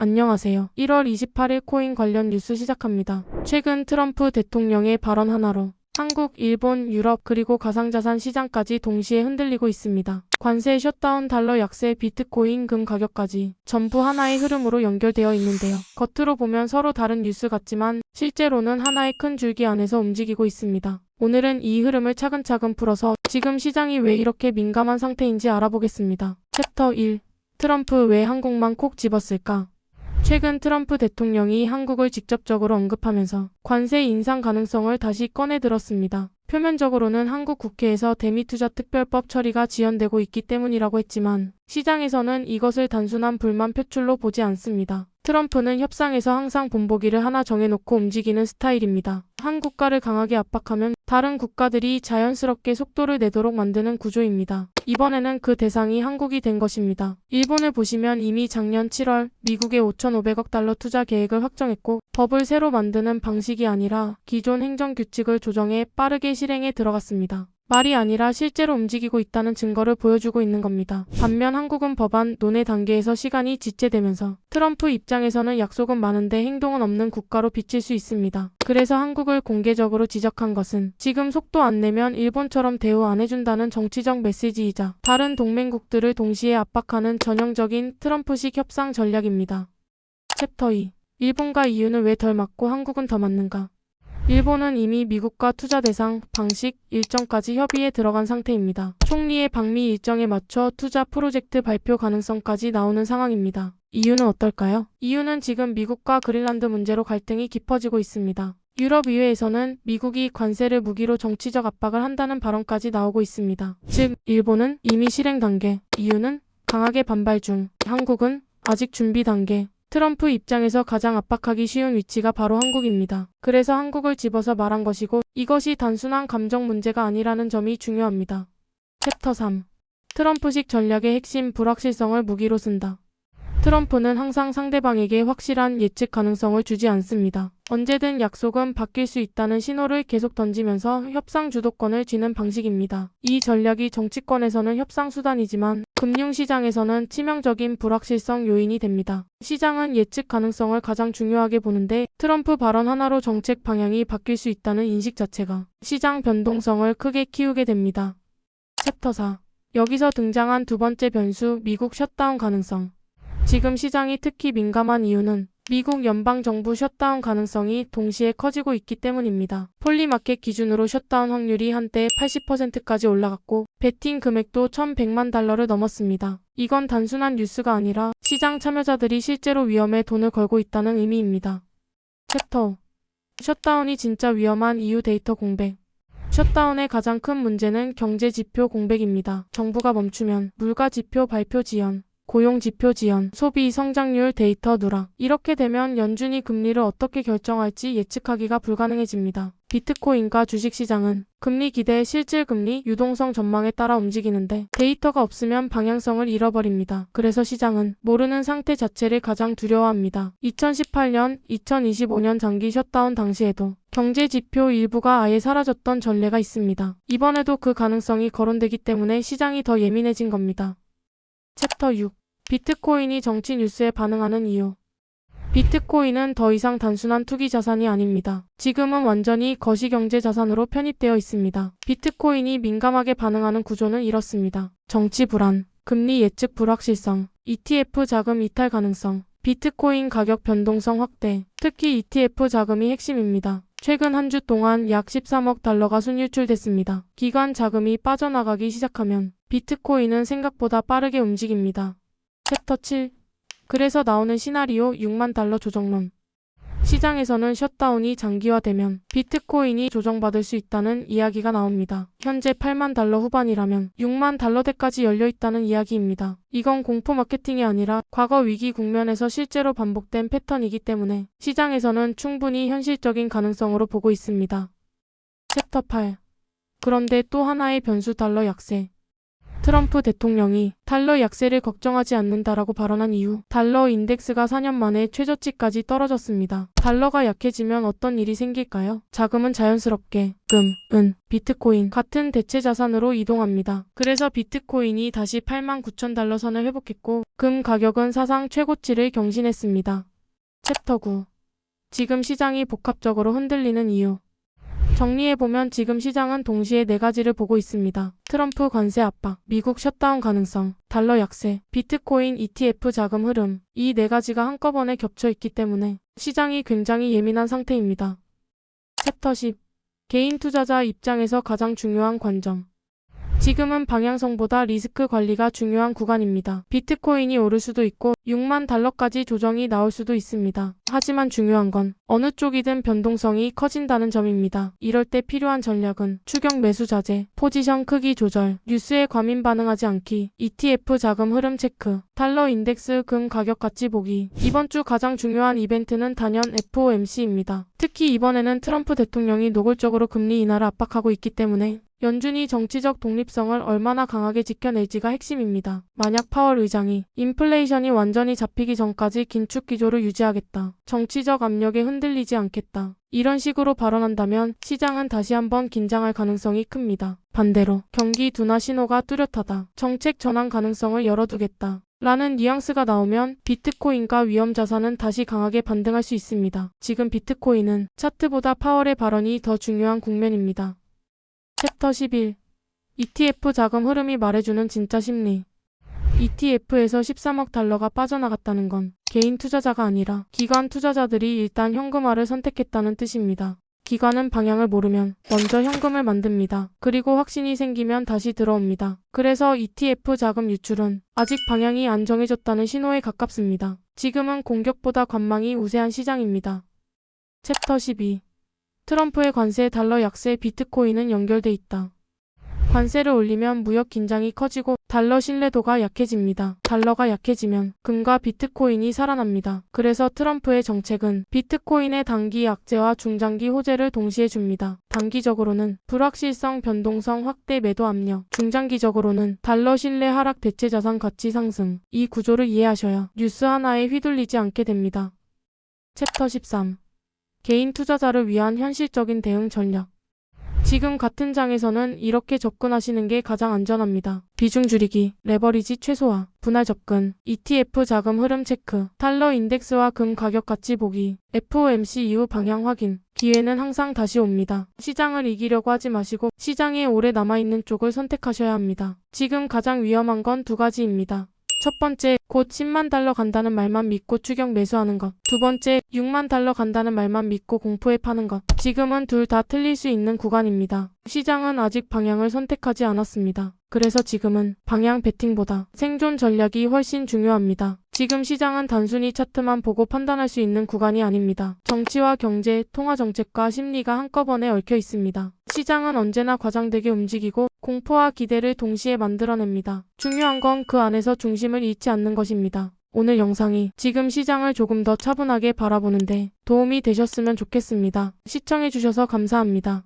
안녕하세요. 1월 28일 코인 관련 뉴스 시작합니다. 최근 트럼프 대통령의 발언 하나로 한국, 일본, 유럽 그리고 가상자산 시장까지 동시에 흔들리고 있습니다. 관세 셧다운, 달러 약세, 비트코인, 금 가격까지 전부 하나의 흐름으로 연결되어 있는데요. 겉으로 보면 서로 다른 뉴스 같지만 실제로는 하나의 큰 줄기 안에서 움직이고 있습니다. 오늘은 이 흐름을 차근차근 풀어서 지금 시장이 왜 이렇게 민감한 상태인지 알아보겠습니다. 챕터 1. 트럼프 왜 한국만 콕 집었을까? 최근 트럼프 대통령이 한국을 직접적으로 언급하면서 관세 인상 가능성을 다시 꺼내들었습니다. 표면적으로는 한국 국회에서 대미투자특별법 처리가 지연되고 있기 때문이라고 했지만 시장에서는 이것을 단순한 불만 표출로 보지 않습니다. 트럼프는 협상에서 항상 본보기를 하나 정해놓고 움직이는 스타일입니다. 한 국가를 강하게 압박하면 다른 국가들이 자연스럽게 속도를 내도록 만드는 구조입니다. 이번에는 그 대상이 한국이 된 것입니다. 일본을 보시면 이미 작년 7월 미국의 5,500억 달러 투자 계획을 확정했고 법을 새로 만드는 방식이 아니라 기존 행정규칙을 조정해 빠르게 실행에 들어갔습니다. 말이 아니라 실제로 움직이고 있다는 증거를 보여주고 있는 겁니다. 반면 한국은 법안 논의 단계에서 시간이 지체되면서 트럼프 입장에서는 약속은 많은데 행동은 없는 국가로 비칠 수 있습니다. 그래서 한국을 공개적으로 지적한 것은 지금 속도 안 내면 일본처럼 대우 안 해준다는 정치적 메시지이자 다른 동맹국들을 동시에 압박하는 전형적인 트럼프식 협상 전략입니다. 챕터 2. 일본과 EU는 왜 덜 맞고 한국은 더 맞는가? 일본은 이미 미국과 투자 대상, 방식, 일정까지 협의에 들어간 상태입니다. 총리의 방미 일정에 맞춰 투자 프로젝트 발표 가능성까지 나오는 상황입니다. EU는 어떨까요? EU는 지금 미국과 그린란드 문제로 갈등이 깊어지고 있습니다. 유럽의회에서는 미국이 관세를 무기로 정치적 압박을 한다는 발언까지 나오고 있습니다. 즉, 일본은 이미 실행 단계, EU는 강하게 반발 중, 한국은 아직 준비 단계. 트럼프 입장에서 가장 압박하기 쉬운 위치가 바로 한국입니다. 그래서 한국을 집어서 말한 것이고 이것이 단순한 감정 문제가 아니라는 점이 중요합니다. 챕터 3. 트럼프식 전략의 핵심 불확실성을 무기로 쓴다. 트럼프는 항상 상대방에게 확실한 예측 가능성을 주지 않습니다. 언제든 약속은 바뀔 수 있다는 신호를 계속 던지면서 협상 주도권을 쥐는 방식입니다. 이 전략이 정치권에서는 협상 수단이지만 금융시장에서는 치명적인 불확실성 요인이 됩니다. 시장은 예측 가능성을 가장 중요하게 보는데 트럼프 발언 하나로 정책 방향이 바뀔 수 있다는 인식 자체가 시장 변동성을 크게 키우게 됩니다. 챕터 4. 여기서 등장한 두 번째 변수, 미국 셧다운 가능성. 지금 시장이 특히 민감한 이유는 미국 연방정부 셧다운 가능성이 동시에 커지고 있기 때문입니다. 폴리마켓 기준으로 셧다운 확률이 한때 80%까지 올라갔고 베팅 금액도 1,100만 달러를 넘었습니다. 이건 단순한 뉴스가 아니라 시장 참여자들이 실제로 위험에 돈을 걸고 있다는 의미입니다. 챕터 5. 셧다운이 진짜 위험한 이유, 데이터 공백. 셧다운의 가장 큰 문제는 경제지표 공백입니다. 정부가 멈추면 물가지표 발표 지연, 고용지표 지연, 소비 성장률 데이터 누락. 이렇게 되면 연준이 금리를 어떻게 결정할지 예측하기가 불가능해집니다. 비트코인과 주식시장은 금리 기대, 실질금리, 유동성 전망에 따라 움직이는데 데이터가 없으면 방향성을 잃어버립니다. 그래서 시장은 모르는 상태 자체를 가장 두려워합니다. 2018년, 2025년 장기 셧다운 당시에도 경제지표 일부가 아예 사라졌던 전례가 있습니다. 이번에도 그 가능성이 거론되기 때문에 시장이 더 예민해진 겁니다. 챕터 6. 비트코인이 정치 뉴스에 반응하는 이유. 비트코인은 더 이상 단순한 투기 자산이 아닙니다. 지금은 완전히 거시경제 자산으로 편입되어 있습니다. 비트코인이 민감하게 반응하는 구조는 이렇습니다. 정치 불안, 금리 예측 불확실성, ETF 자금 이탈 가능성, 비트코인 가격 변동성 확대. 특히 ETF 자금이 핵심입니다. 최근 한 주 동안 약 13억 달러가 순유출됐습니다. 기관 자금이 빠져나가기 시작하면 비트코인은 생각보다 빠르게 움직입니다. 챕터 7. 그래서 나오는 시나리오 6만 달러 조정론. 시장에서는 셧다운이 장기화되면 비트코인이 조정받을 수 있다는 이야기가 나옵니다. 현재 8만 달러 후반이라면 6만 달러대까지 열려있다는 이야기입니다. 이건 공포 마케팅이 아니라 과거 위기 국면에서 실제로 반복된 패턴이기 때문에 시장에서는 충분히 현실적인 가능성으로 보고 있습니다. 챕터 8. 그런데 또 하나의 변수, 달러 약세. 트럼프 대통령이 달러 약세를 걱정하지 않는다라고 발언한 이후 달러 인덱스가 4년 만에 최저치까지 떨어졌습니다. 달러가 약해지면 어떤 일이 생길까요? 자금은 자연스럽게 금, 은, 비트코인 같은 대체 자산으로 이동합니다. 그래서 비트코인이 다시 89,000달러 선을 회복했고 금 가격은 사상 최고치를 경신했습니다. 챕터 9. 지금 시장이 복합적으로 흔들리는 이유. 정리해보면 지금 시장은 동시에 4가지를 보고 있습니다. 트럼프 관세 압박, 미국 셧다운 가능성, 달러 약세, 비트코인 ETF 자금 흐름. 이 4가지가 한꺼번에 겹쳐 있기 때문에 시장이 굉장히 예민한 상태입니다. 챕터 10. 개인 투자자 입장에서 가장 중요한 관점. 지금은 방향성보다 리스크 관리가 중요한 구간입니다. 비트코인이 오를 수도 있고 6만 달러까지 조정이 나올 수도 있습니다. 하지만 중요한 건 어느 쪽이든 변동성이 커진다는 점입니다. 이럴 때 필요한 전략은 추격 매수 자제, 포지션 크기 조절, 뉴스에 과민 반응하지 않기, ETF 자금 흐름 체크, 달러 인덱스 금 가격 같이 보기. 이번 주 가장 중요한 이벤트는 단연 FOMC입니다. 특히 이번에는 트럼프 대통령이 노골적으로 금리 인하를 압박하고 있기 때문에 연준이 정치적 독립성을 얼마나 강하게 지켜낼지가 핵심입니다. 만약 파월 의장이 인플레이션이 완전히 잡히기 전까지 긴축 기조를 유지하겠다, 정치적 압력에 흔들리지 않겠다, 이런 식으로 발언한다면 시장은 다시 한번 긴장할 가능성이 큽니다. 반대로 경기 둔화 신호가 뚜렷하다, 정책 전환 가능성을 열어두겠다 라는 뉘앙스가 나오면 비트코인과 위험 자산은 다시 강하게 반등할 수 있습니다. 지금 비트코인은 차트보다 파월의 발언이 더 중요한 국면입니다. 챕터 11. ETF 자금 흐름이 말해주는 진짜 심리. ETF에서 13억 달러가 빠져나갔다는 건 개인 투자자가 아니라 기관 투자자들이 일단 현금화를 선택했다는 뜻입니다. 기관은 방향을 모르면 먼저 현금을 만듭니다. 그리고 확신이 생기면 다시 들어옵니다. 그래서 ETF 자금 유출은 아직 방향이 안 정해졌다는 신호에 가깝습니다. 지금은 공격보다 관망이 우세한 시장입니다. 챕터 12. 트럼프의 관세, 달러 약세, 비트코인은 연결돼 있다. 관세를 올리면 무역 긴장이 커지고 달러 신뢰도가 약해집니다. 달러가 약해지면 금과 비트코인이 살아납니다. 그래서 트럼프의 정책은 비트코인의 단기 약재와 중장기 호재를 동시에 줍니다. 단기적으로는 불확실성 변동성 확대 매도 압력, 중장기적으로는 달러 신뢰 하락 대체 자산 가치 상승. 이 구조를 이해하셔야 뉴스 하나에 휘둘리지 않게 됩니다. 챕터 13. 개인 투자자를 위한 현실적인 대응 전략. 지금 같은 장에서는 이렇게 접근하시는 게 가장 안전합니다. 비중 줄이기, 레버리지 최소화, 분할 접근, ETF 자금 흐름 체크, 달러 인덱스와 금 가격 같이 보기, FOMC 이후 방향 확인. 기회는 항상 다시 옵니다. 시장을 이기려고 하지 마시고 시장에 오래 남아있는 쪽을 선택하셔야 합니다. 지금 가장 위험한 건 2가지입니다. 첫 번째, 곧 10만 달러 간다는 말만 믿고 추격 매수하는 것. 두 번째, 6만 달러 간다는 말만 믿고 공포에 파는 것. 지금은 둘 다 틀릴 수 있는 구간입니다. 시장은 아직 방향을 선택하지 않았습니다. 그래서 지금은 방향 배팅보다 생존 전략이 훨씬 중요합니다. 지금 시장은 단순히 차트만 보고 판단할 수 있는 구간이 아닙니다. 정치와 경제, 통화 정책과 심리가 한꺼번에 얽혀 있습니다. 시장은 언제나 과장되게 움직이고 공포와 기대를 동시에 만들어냅니다. 중요한 건 그 안에서 중심을 잃지 않는 것입니다. 오늘 영상이 지금 시장을 조금 더 차분하게 바라보는데 도움이 되셨으면 좋겠습니다. 시청해주셔서 감사합니다.